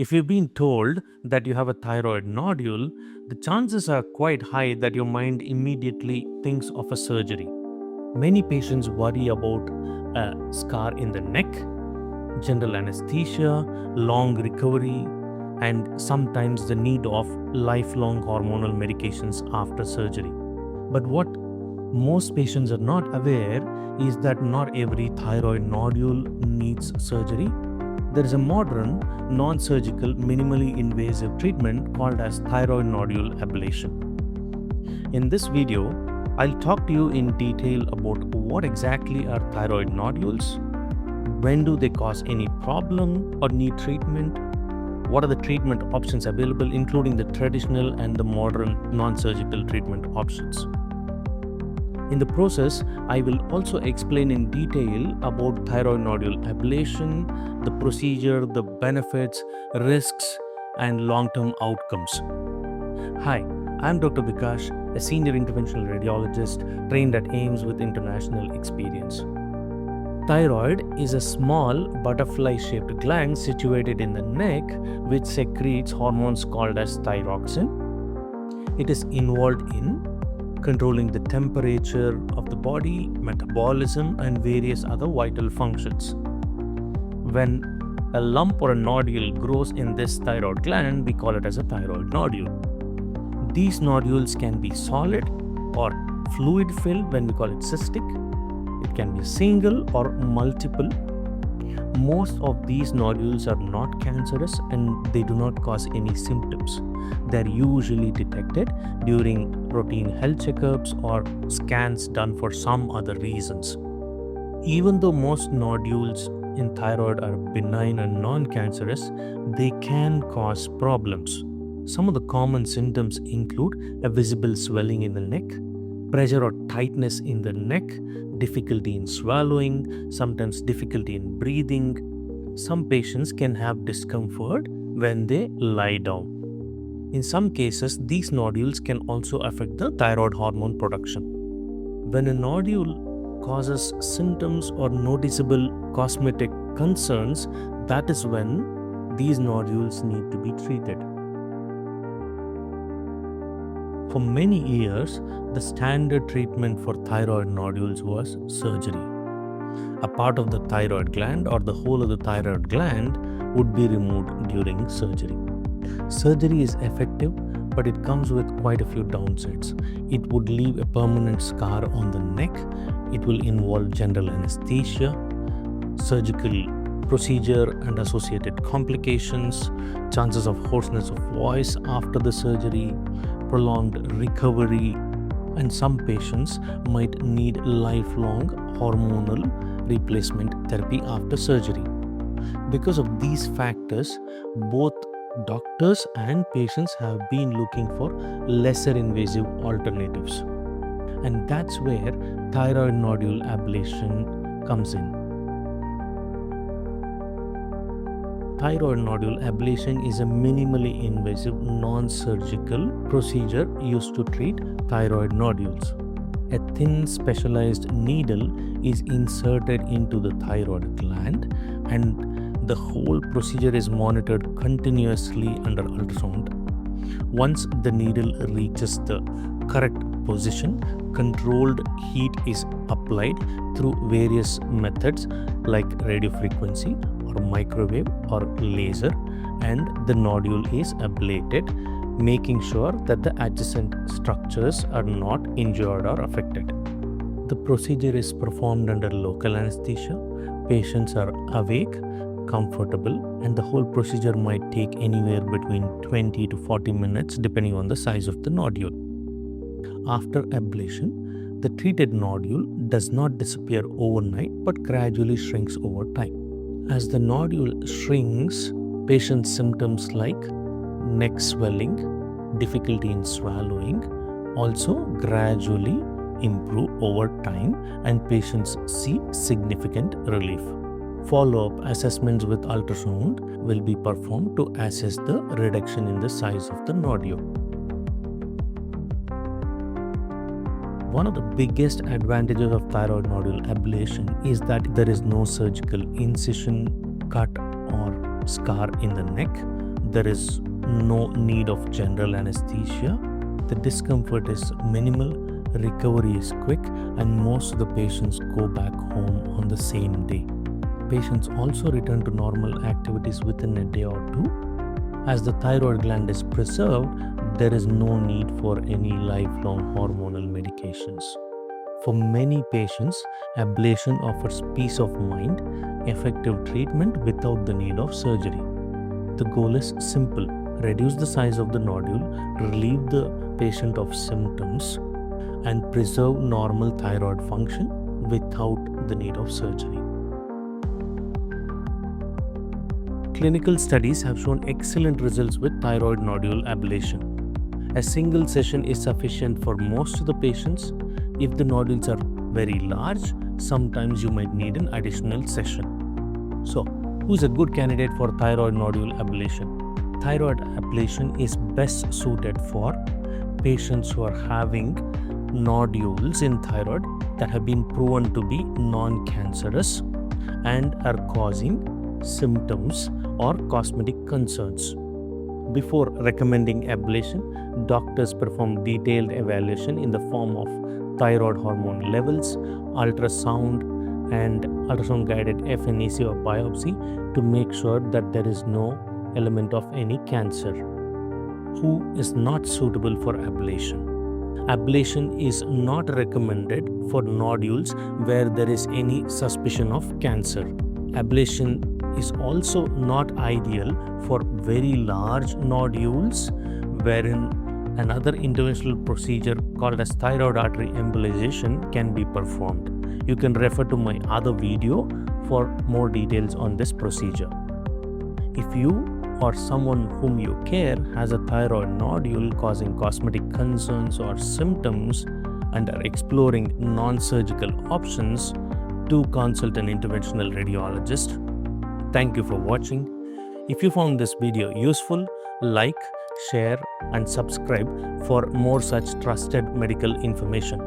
If you've been told that you have a thyroid nodule, the chances are quite high that your mind immediately thinks of a surgery. Many patients worry about a scar in the neck, general anesthesia, long recovery, and sometimes the need of lifelong hormonal medications after surgery. But what most patients are not aware is that not every thyroid nodule needs surgery. There is a modern, non-surgical, minimally invasive treatment called as thyroid nodule ablation. In this video, I'll talk to you in detail about what exactly are thyroid nodules, when do they cause any problem or need treatment, what are the treatment options available, including the traditional and the modern non-surgical treatment options. In the process, I will also explain in detail about thyroid nodule ablation, the procedure, the benefits, risks, and long-term outcomes. Hi, I'm Dr. Vikash, a senior interventional radiologist trained at AIIMS with international experience. Thyroid is a small butterfly-shaped gland situated in the neck which secretes hormones called as thyroxine. It is involved in controlling the temperature of the body, metabolism, and various other vital functions. When a lump or a nodule grows in this thyroid gland, we call it as a thyroid nodule. These nodules can be solid or fluid-filled when we call it cystic. It can be single or multiple. Most of these nodules are not cancerous and they do not cause any symptoms. They're usually detected during routine health checkups or scans done for some other reasons. Even though most nodules in thyroid are benign and non-cancerous, they can cause problems. Some of the common symptoms include a visible swelling in the neck, pressure or tightness in the neck, difficulty in swallowing, sometimes difficulty in breathing. Some patients can have discomfort when they lie down. In some cases, these nodules can also affect the thyroid hormone production. When a nodule causes symptoms or noticeable cosmetic concerns, that is when these nodules need to be treated. For many years, the standard treatment for thyroid nodules was surgery. A part of the thyroid gland or the whole of the thyroid gland would be removed during surgery. Surgery is effective, but it comes with quite a few downsides. It would leave a permanent scar on the neck. It will involve general anesthesia, surgical procedure and associated complications, chances of hoarseness of voice after the surgery, prolonged recovery, and some patients might need lifelong hormonal replacement therapy after surgery. Because of these factors, both doctors and patients have been looking for lesser invasive alternatives. And that's where thyroid nodule ablation comes in. Thyroid nodule ablation is a minimally invasive, non-surgical procedure used to treat thyroid nodules. A thin, specialized needle is inserted into the thyroid gland, and the whole procedure is monitored continuously under ultrasound. Once the needle reaches the correct position, controlled heat is applied through various methods like radiofrequency or microwave or laser, and the nodule is ablated, making sure that the adjacent structures are not injured or affected. The procedure is performed under local anesthesia. Patients are awake, comfortable, and the whole procedure might take anywhere between 20 to 40 minutes depending on the size of the nodule. After ablation, the treated nodule does not disappear overnight but gradually shrinks over time. As the nodule shrinks, patients' symptoms like neck swelling, difficulty in swallowing also gradually improve over time, and patients see significant relief. Follow-up assessments with ultrasound will be performed to assess the reduction in the size of the nodule. One of the biggest advantages of thyroid nodule ablation is that there is no surgical incision, cut, or scar in the neck There is no need of general anesthesia. The discomfort is minimal, recovery is quick, and most of the patients go back home on the same day. Patients also return to normal activities within a day or two. As the thyroid gland is preserved, there is no need for any lifelong hormonal medications. For many patients, ablation offers peace of mind, effective treatment without the need of surgery. The goal is simple: reduce the size of the nodule, relieve the patient of symptoms, and preserve normal thyroid function without the need of surgery. Clinical studies have shown excellent results with thyroid nodule ablation. A single session is sufficient for most of the patients. If the nodules are very large, sometimes you might need an additional session. So, who's a good candidate for thyroid nodule ablation? Thyroid ablation is best suited for patients who are having nodules in thyroid that have been proven to be non-cancerous and are causing symptoms or cosmetic concerns. Before recommending ablation, doctors perform detailed evaluation in the form of thyroid hormone levels, ultrasound, and ultrasound guided FNEC or biopsy to make sure that there is no element of any cancer. Who is not suitable for ablation? Ablation is not recommended for nodules where there is any suspicion of cancer. Ablation is also not ideal for very large nodules, wherein another interventional procedure called as thyroid artery embolization can be performed. You can refer to my other video for more details on this procedure. If you or someone whom you care has a thyroid nodule causing cosmetic concerns or symptoms and are exploring non-surgical options, do consult an interventional radiologist. Thank you for watching. If you found this video useful, like, share, and subscribe for more such trusted medical information.